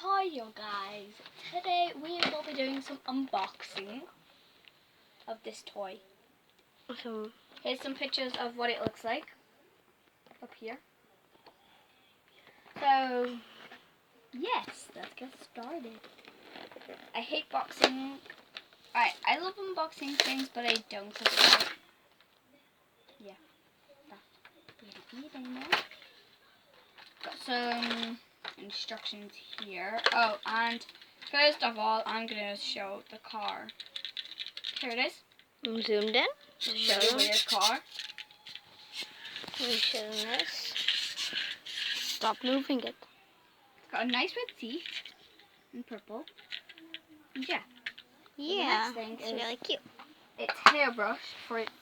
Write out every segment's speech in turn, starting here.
Hi you guys, today we will be doing some unboxing of this toy. Awesome. Here's some pictures of what it looks like up here. So yes, let's get started. I hate boxing. I love unboxing things, but I don't. Yeah, that's really anymore. Got some instructions here. Oh, and first of all, I'm gonna show the car. Here it is. I'm zoomed in. Show the weird car. Let me show them this. Stop moving it. It's got a nice red seat in purple. And yeah. Yeah, thing it's is really cute. It's hairbrush for its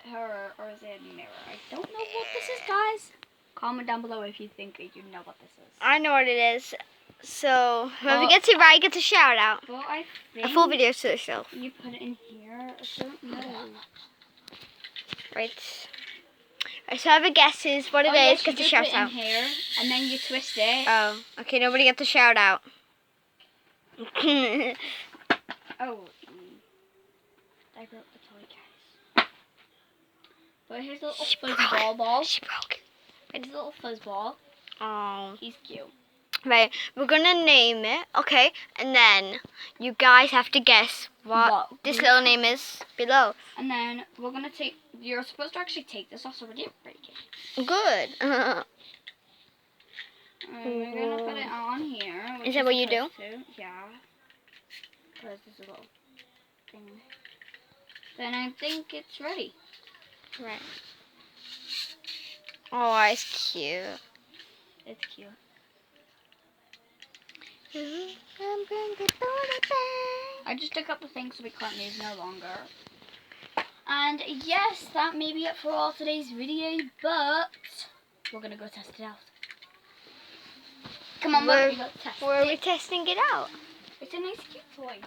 hair, or is it a mirror? I don't know what this is, guys. Comment down below if you think you know what this is. I know what it is. So whoever Well, gets it right gets a shout out. Well, I think A full video to yourself. you put it in here. I don't know. Right. So whoever guesses what it is gets a shout out. Put it in here, and then you twist it. Oh, okay. Nobody gets a shout out. Oh, I broke the toy case. But here's a little fuzzball ball. She broke it. Here's a little fuzzball. Oh. He's cute. Right, we're gonna name it, okay? And then you guys have to guess what this little name is below. And then we're gonna take. You're supposed to actually take this off, so we didn't break it. Good. We're gonna put it on here. Is that what you do? Yeah. Because there's a little thing. Then I think it's ready. Right. Oh, it's cute. It's cute. I just took up the thing so we can't use no longer. And yes, that may be it for all today's video, but we're gonna go test it out. Come on, let's test it. Where are we testing it out? It's a nice cute toy.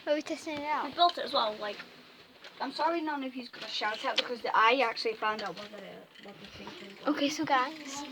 Where are we testing it out? I built it as well. Like, I'm sorry none of you's gonna shout out because I actually found out what the thing was. Okay, so guys.